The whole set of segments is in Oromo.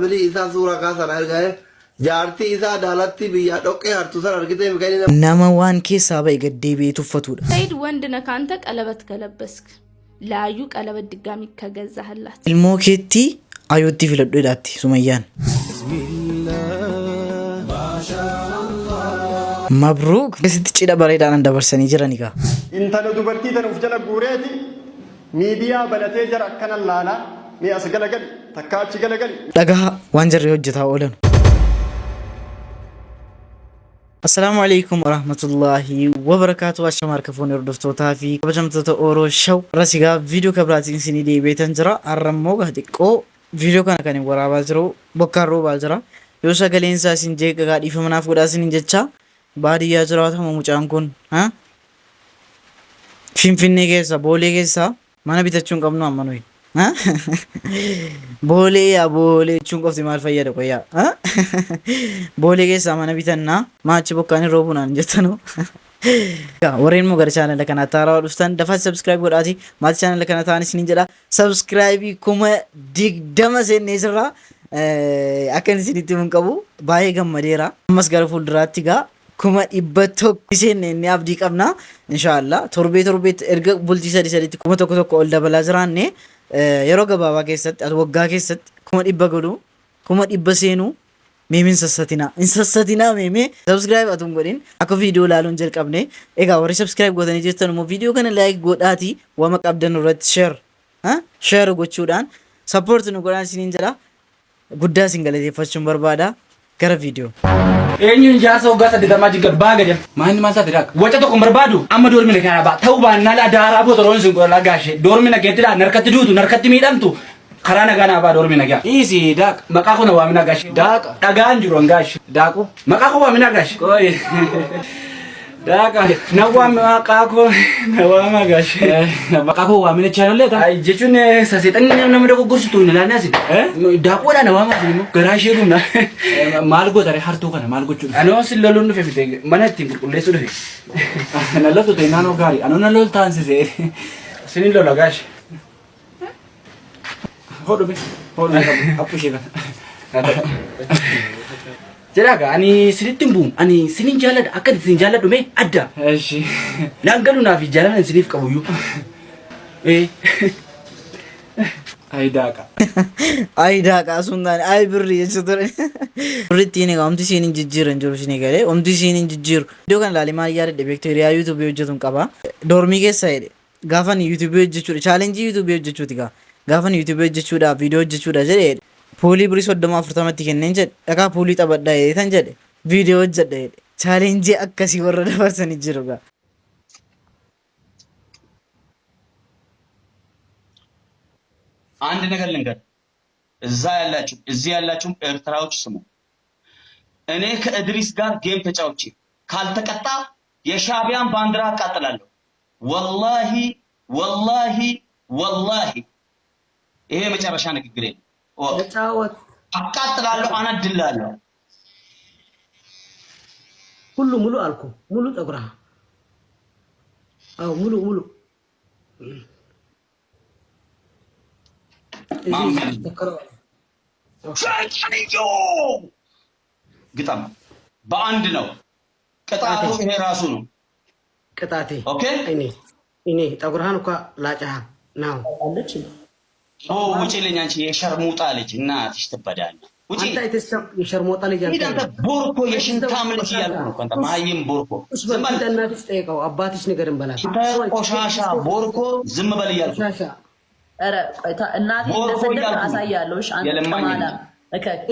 بلي إذا زورا كاسر أرجع جارتي إذا دالتي بيا أوكي هرتوسر أرجعتي مكاني نما وان كي سابع قدي بيتو فتورة سيد وندنا كانتك قلبت كلبسك لا يوك قلبت دقامي كجزة هلا الموكيتي أيوتي في الدولاتي سميان مبروك بس تشيل بريد أنا دبر سنيجر نيكا انت لو دبرتي تنفجر غوريتي ميديا بلاتي جرا كان لالا مي اسغلغل تكاچ غلغل دغها وانجر يوجتا اولن السلام عليكم ورحمة الله وبركاته أشمار كفون يردفتو تافي بجمتو أورو شو رسيقا فيديو كبراتين سيني دي بيتن جرا أرمو غدقو فيديو كان ورابا جرو بكارو بالجرا يوسا قلين ساسين جيك غاد إفمنا فودا سنين جتشا بعد يا جرا تمو مچانكون ها فين كيسا بولي كيسا مانا بيتچون قبنو أمانوي ها بولي يا بولي چون قفتي مال فيا دكو يا ها بولي كيسا مانا بيتنا ما أتشبو كاني روبونا نجتنو ورين مو غير channel لكنا تارا ودفتن دفع سبسكرايب قراتي ما channel لكنا تاني سنين جدا سبسكرايبي كوما ديك دما سين نيسرا أكن سيدي منكبو باي غم مديرا مسكر فول دراتيغا كوما إبتوك سين نياب ديك أبنا إن شاء الله تربيت إرجع بولتي سري كوما توكو أول دبلا زرانة يروق بابا كيست أتوقع كيست كوما إبقولو كوما إبسينو ميمين سساتينا ميمي سبسكرايب أتوم قرين أكو فيديو لالون جل كابني إيجا وري سبسكرايب قدني جستن مو فيديو كان لايك قد آتي وما كابدن رد شير ها شير قد شودان سبورت نقولان سنين جلا قدّا سنجلتي فشم بربادا كره فيديو Eenyuun jaarsa hoggaa saddeetamaa jigga baaga jedhama. Maanni maal taate dhaqa? Waca tokko barbaadu amma doormina kana ba'a. Ta'uu baannaa laa daaraa boo toroon sin qola gaashee. Doormina keetti laa narkatti duutu narkatti miidhamtu karaa nagaa naa baa doormina gaa. Dhiisi daaqa. Maqaa koo na waamina gaashee. Daaqa. Dhagaan jiru an gaashee. Daaqu. Maqaa koo waamina gaashee. Qooyi. Daaqa. Na waamina maqaa koo na waama gaashee. Maqaa koo waamina chaanollee ta'a. Jechuun saseexanni nama dogoggorsitu hin ilaalne asin. Daaquudha na waama asin immoo garaa ishee dhumna. Maal gootare hartuu kana maal gochuu? Anoo sin loluun dhufe fite mana ittiin qulqulleessuu dhufe. Na loltu ta'e naannoo gaarii. Anoo na loltu taansisee. Sinin lola gaashi. Hodhume. Hodhume qabu ishee kana. Jedhaga ani sinitti bu'um ani sinin jaalladha akka isin jaalladhu mee adda. Eeshi. Naan galuu naaf jaalala siniif qabuyyuu. Ay daqa sundan ay birri jechuudha. Birritti ni omti sinin jijjiiran jiru sini galee omti sinin jijjiiru. Iddoo kan laali maal yaadde beekteriyaa YouTube hojjetuun qaba. Dormii keessa jedhe gaafan YouTube hojjechuudha challenge YouTube hojjechuuti gaa. Gaafan YouTube hojjechuudha video hojjechuudha jedhe poolii birii 30-40tti kenneen jedhe dhagaa poolii taphadhaa jedhan jedhe video hojjedha jedhe challenge akkasii warra dabarsanii jiru gaa. አንድ ነገር ልንገር እዛ ያላችሁ እዚህ ያላችሁ ኤርትራዎች ስሙ እኔ ከእድሪስ ጋር ጌም ተጫውቼ ካልተቀጣ የሻቢያን ባንዲራ አቃጥላለሁ ወላሂ ወላሂ ወላሂ ይሄ መጨረሻ ንግግሬ ነው ተጫወት አቃጥላለሁ አነድላለሁ ሁሉ ሙሉ አልኩ ሙሉ ጠጉራ አው ሙሉ ግጣም በአንድ ነው ቅጣቱ ይሄ ራሱ ነው ቅጣቴ ኦኬ እኔ ጠጉራን እንኳን ላጫህ ነው አለች ውጪ ልኝ አንቺ የሸርሙጣ ልጅ እናትሽ ትበዳለህ ውጪ አንተ አይተስተም የሸርሙጣ ልጅ አንተ ቦርኮ የሽንታም ልጅ ያልኩ ነው አንተ ማይም ቦርኮ ዝም በል እናትሽ ጠይቀው አባትሽ ንገርን በላት ቆሻሻ ቦርኮ ዝም በል እያልኩ ቆሻሻ ኧረ ቆይታ እናቴ እንደሰደብ አሳያለሁሽ አንተ ተማላ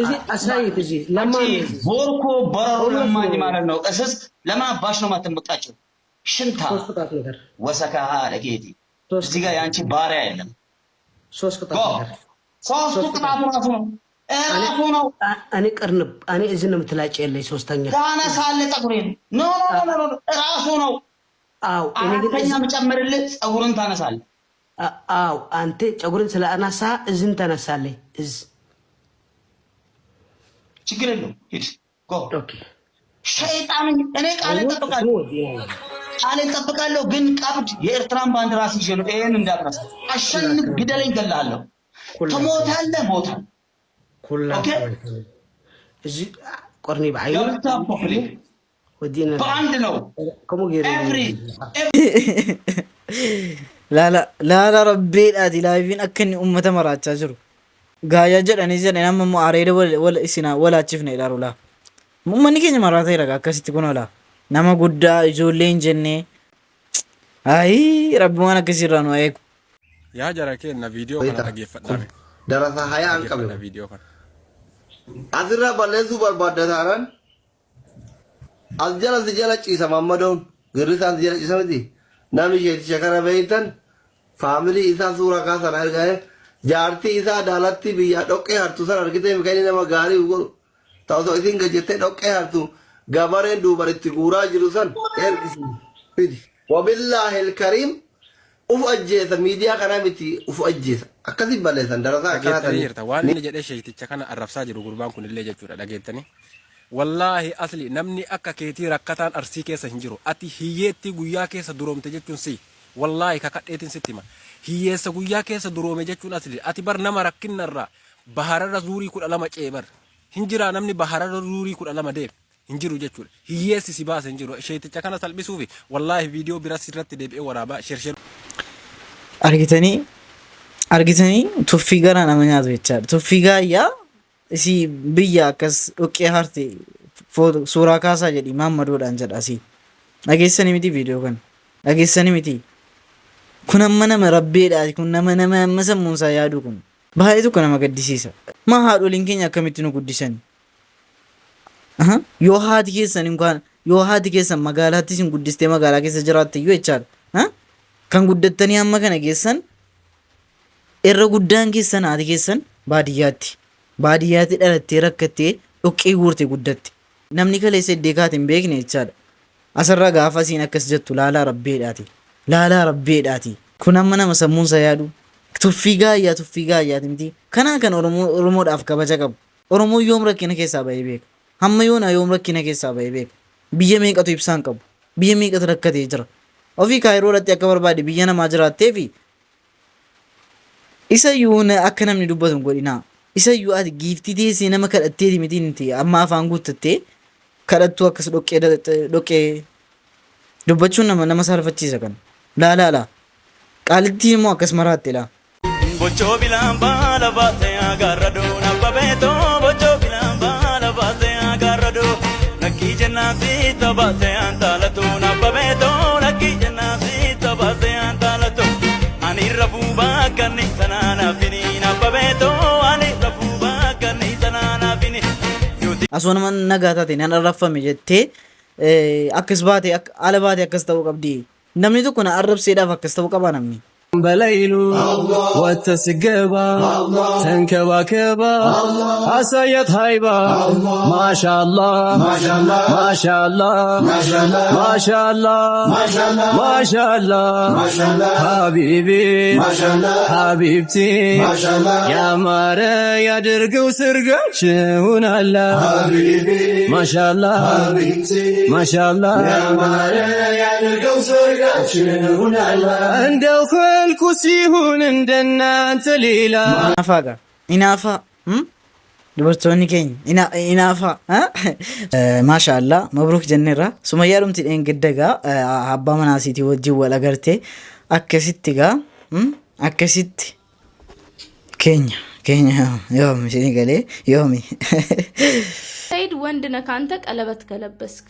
እዚህ አሳይት እዚህ ለማን ቦርኮ በረሮ ለማኝ ማለት ነው እስስ ለማን ባሽ ነው ማተምቃቸው ሽንታ ወሰካሃ ለጌቲ እዚህ ጋር ያንቺ ባሪያ አይደለም ሶስት ቅጣት ራሱ ነው እኔ ቅርንብ እኔ እዚህ ነው የምትላጭ ያለኝ ሶስተኛ ታነሳለህ ፀጉሬን ኖ ራሱ ነው አው እኔ ግን መጨመርልህ ፀጉርን ታነሳለህ አው አንተ ፀጉርን ስለአናሳ እዝን ተነሳለህ እዝ ችግር የለውም ሂድ ጎ ኦኬ ሸይጣን እኔ ቃል እጠብቃለሁ ግን ቀብድ የኤርትራን ባንዲራ ሲዤ ነው ይሄን እንዳትረሳ አሸንፍ ግደለኝ ገላለሁ ትሞታለህ ሞታል ኦኬ እዚህ ቆርኒ ባይኑ ገብታ ፐብሊክ ወዲና በአንድ ነው ኤቭሪ laala rabbeedhaati laayiviin akka inni uummata maraachaa jiru gaayaa jedhanii jedhan amma immoo areeda wal isinaa walaachifne ilaalu laa uummanni keenya maraataa jira akkasitti kun oolaa nama guddaa ijoollee hin jennee ayi rabbi waan akkasiirraa nu eegu. yaa jara kenna viidiyoo kana dhageeffadhaame darasa hayaa an qabe viidiyoo kana asirraa balleessuu barbaadda taanaan as jala si jala ciisa mammadoon girrisaan si jala ciisa miti namni sheeticha kana beeytan faamilii isaa suuraa kaasan argae jaartii isaa daalatti biyya dhoqqee hartu san argitee mikanii nama gaarii godhu ta'usoo isin gajjettee dhoqqee hartu gabareen duuban itti guuraa jiru san ergisi fidi wabillaahi ilkariim uf ajjeesa miidiyaa kana miti uf ajjeesa akkasi balleessan darasaa akkanaa tanii waan inni jedhee sheeticha kana arrabsaa jiru gurbaan kun illee jechuudha dhageettanii wallaahi asli namni akka keetii rakkataan arsii keessa hin jiru ati hiyyeetti guyyaa keessa duroomte jechuun si wallaahi kakadheetiin sitti hima hiyyeessa guyyaa keessa duroome jechuun asli ati bar nama rakkinnarraa bahararra zuurii 12 ceebar hin jira namni bahararra zuurii 12 deem hin jiru jechuudha hiyyeessi si baasa hin jiru sheeticha kana salphisuufi wallaahi viidiyoo biras irratti deebi'ee waraabaa shersher argitanii tuffii garaa nama nyaatu jechaadha tuffii gaayyaa isi biyya akkas dhoqqee harte suuraa kaasaa jedhi maammadoodhaan jedha asii dhageessanii miti viidiyoo kana dhageessanii miti kun amma nama rabbeedhaati kun nama amma sammuunsaa yaadu kun baay'ee tokko nama gaddisiisa maa haadholiin keenya akkamitti nu guddisani yoo haati keessan magaalaatti isin guddistee magaalaa keessa jiraatte iyyuu jechaadha kan guddattanii amma kana geessan irra guddaan keessan haati keessan baadiyyaatti dhalattee rakkattee dhoqqee guurte guddatte namni kaleessa iddeekaati hin beekne jechaadha asirra gaafa isiin akkas jettu laalaa rabbeedhaati kun amma nama sammuunsa yaadu tuffii gaayyaati miti kanaa kan oromoodhaaf kabaja qabu oromoo yoom rakkina keessaa bahee beeka hamma yoona yoom rakkina keessaa bahee beeka biyya meeqatu ibsaan qabu biyya meeqatu rakkatee jira ofii kaayiroodhatti akka barbaade biyya namaa jiraatteefi isa yuuna akka namni dubbatu godhinaa isa iyyuu ati giiftii teessee nama kadhatteeti miti inti amma afaan guuttattee kadhattuu akkas dhoqqee dubbachuun nama saalfachiisa kan laa qaalittiin immoo akkas maraatte laa. Bochoo bilaan baala baasee agarradoo nabba beetoo bochoo bilaan baala baasee agarradoo lakkii jennaan siita baasee antaalatoo nabba beetoo lakkii jennaan siita baasee antaalatoo ani rafuu baakkanni sanaanaafini nabba beetoo ani rafuu baakkanni sanaanaafini. Asoo nama nagaa taate nan arrafame jettee akkas baate ala baate akkas ta'uu qabdi namni tokko na arrabseedhaaf akkas ta'uu qaba namni. بليلو وتسقبا تنكبا عسيت هيبا ما شاء الله ما شاء الله ما شاء الله ما شاء الله ما شاء الله ما شاء الله ما شاء الله ما شاء الله حبيبي ما شاء الله حبيبتي ما شاء الله يا مارا يا درقو سرقش هنا الله حبيبي ما شاء الله حبيبتي ما شاء الله يا مارا يا درقو سرقش هنا الله عندو الكسيهون عندنا أنت ليلا إنافا dubartoonni keenya inaafa maasha Allah mabruuk jenneerra sumayyaa dhumti dheen gaddagaa abbaa manaasiitii wajjin wal agarte akkasitti keenya yoomi isinii galee yoomi ሰይድ ወንድ ነህ ካንተ ቀለበት ከለበስክ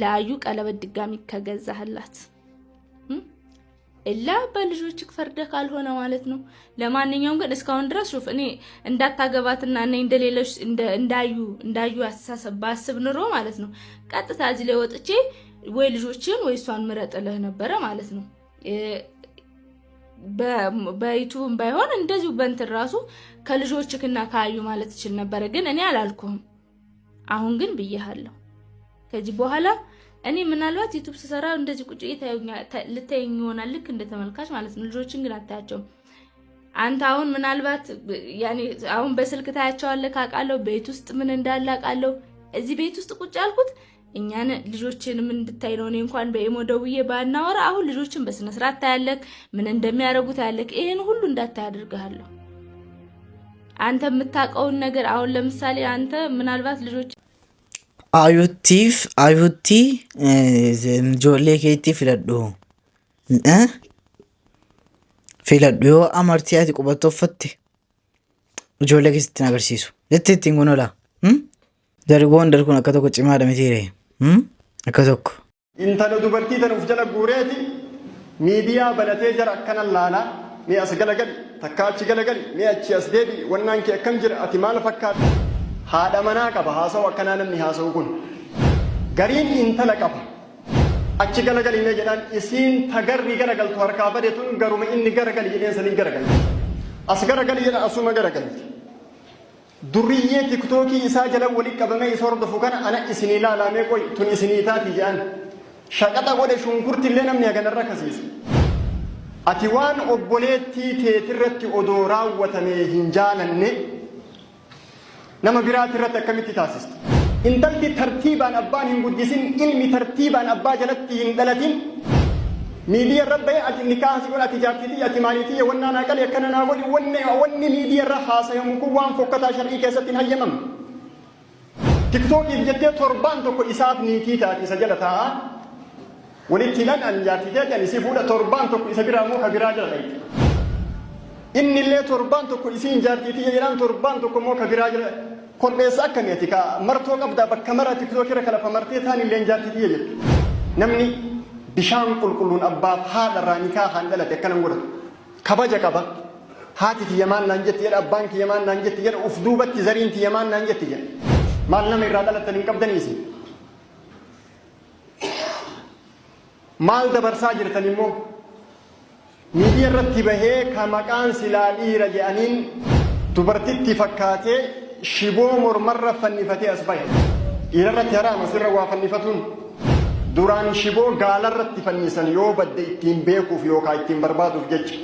ላዩ ቀለበት ድጋሚ ከገዛህላት እላ በልጆችክ ፈርደ ካልሆነ ማለት ነው። ለማንኛውም ግን እስካሁን ድረስ ሹፍ እኔ እንዳታገባትና እኔ እንደሌሎች እንዳዩ አስተሳሰብ ባስብ ኑሮ ማለት ነው ቀጥታ እዚህ ላይ ወጥቼ ወይ ልጆችን ወይ እሷን ምረጥልህ ነበረ ማለት ነው። በዩቲዩብ ባይሆን እንደዚሁ በእንትን ራሱ ከልጆችክና ካዩ ማለት ይችል ነበር፣ ግን እኔ አላልኩም። አሁን ግን ብዬሃለሁ። ከዚህ በኋላ እኔ ምናልባት ዩቲዩብ ስሰራ እንደዚህ ቁጭ ልታየኝ ይሆናል ልክ እንደተመልካች ማለት ነው። ልጆችን ግን አታያቸውም። አንተ አሁን ምናልባት ያኔ አሁን በስልክ ታያቸዋለህ ካቃለው ቤት ውስጥ ምን እንዳለ አቃለው። እዚህ ቤት ውስጥ ቁጭ ያልኩት እኛን ልጆችን ምን እንድታይ ነው። እኔ እንኳን በኢሞ ደውዬ ባናወራ አሁን ልጆችን በስነ ስርዓት ታያለህ፣ ምን እንደሚያደርጉት ታያለህ። ይሄን ሁሉ እንዳታይ አድርጋለሁ። አንተ የምታውቀውን ነገር አሁን ለምሳሌ አንተ ምናልባት ልጆች አዩቲ ጆሌ ኬቲ filadhu yoo amartii ati qubattoffatte ijoollee keessatti agarsiisu jettee ittiin gonola dargoon darkuun akka tokko cimaadha mitiire akka tokko intala dubartii tan uf jala guureeti miidiyaa banatee jara akkanan laala mi as galagali takka achi galagali mi achi as deebi wannaan kee akkam jira ati maal fakkaata haadha manaa qaba haasawu akkanaa namni haasawu kun gariin intala qaba achi galagali ne jedhan isiin tagarri garagaltu harkaa bade tun garuma inni garagali jedheen sanii garagali as garagali jedha asuma garagali durriyyee tiktookii isaa jala wali qabamee isa hordofu kana ana isinii laalamee qoy tun isinii taati jedhan shaqaxa godhe shunkurtillee namni haganarra kasiisu ati waan obboleettii teetirratti odoo raawwatamee hin jaalanne nama biraatirratti akkamitti taasista intalti tartiibaan abbaan hin guddisin ilmi tartiibaan abbaa jalatti hin dhalatin miidiyaa rabbee ati nikaasi godha ati jaartitii ati maalitii wannaa naa qalee akkana naa godhi wanni miidiyaa irra haasayamu kun waan fokkataa shar'ii keessatti hin hayyamamne tiktookiif jettee torbaan tokko isaaf niitii taati isa jala taa'a walitti lan an jaartitee kan isii fuudha torbaan tokko isa biraa moo ka biraa jala dhayti inni illee torbaan tokko isiin jaartitii jedhaan torbaan tokko moo ka biraa jala kodheessa akkamiiti ka martoo qabdaa bakka mara tiktookirra kalafa martee taan illee jaartitii jedhu namni bishaan qulqulluun abbaaf haadha irraa nikaahaan dhalate akkanan godhatu kabaja qaba haati tiyyamaan naan jetti jedha abbaan kiyyamaan naan jetti jedha uf duubatti zariin tiyyamaan naan jetti jedha maal nama irraa dhalatan hin qabdaniisi maal dabarsaa jirtan immoo miidiyaa irratti bahee ka maqaan silaa dhiira jedhaniin dubartitti fakkaatee shiboo mormarra fannifatee as bahe dhiirarratti haraama sirra waa fannifatuun duraan shiboo gaalarratti fannisan yoo badde ittiin beekuuf yookaan ittiin barbaaduuf jecha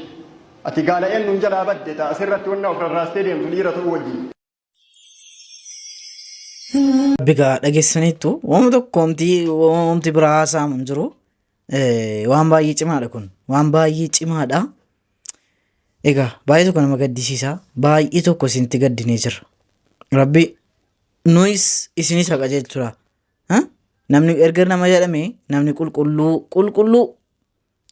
ati gaala eenyuun jalaa badde ta'a asirratti wanna of rarraastee deemtu dhiira ta'uu wajjin. Bigaa dhageessaniittu wanti biraa haasa'amu hin jiru waan baay'ee cimaadha kun waan baay'ee cimaadha. Egaa baay'ee tokko nama gaddisiisa baay'ee tokko isinti gaddinee jira. Rabbi nuyis isinis haqa jechuudha. Namni erga nama jedhame namni qulqulluu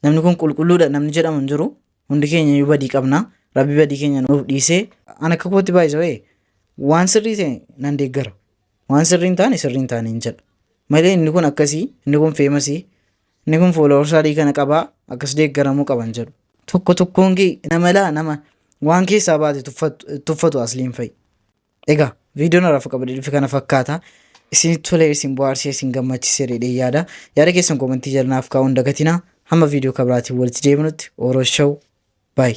namni kun qulqulluudha namni jedhamu hin jiru hundi keenya iyyuu badii qabna rabbi badii keenya nuuf dhiisee ana akka kootti baay'isee waan sirrii ta'e nan deeggara waan sirrii hin taane hin jedha malee inni kun akkasii inni kun feemasii inni kun fooloowarsaadii kana qabaa akkas deeggaramuu qaban jedhu tokkoon nama waan keessaa baate tuffatu asliin fa'i. Egaa viidiyoon irraa qabadee dhufe kana fakkaata. Isin tolee isin bohaarsee isin gammachiisee dheedhee yaada keessan koomentii jalnaaf kaa'uun dagatinaa hamma viidiyoo kabiraatiin walitti deebinutti Oroshow baay.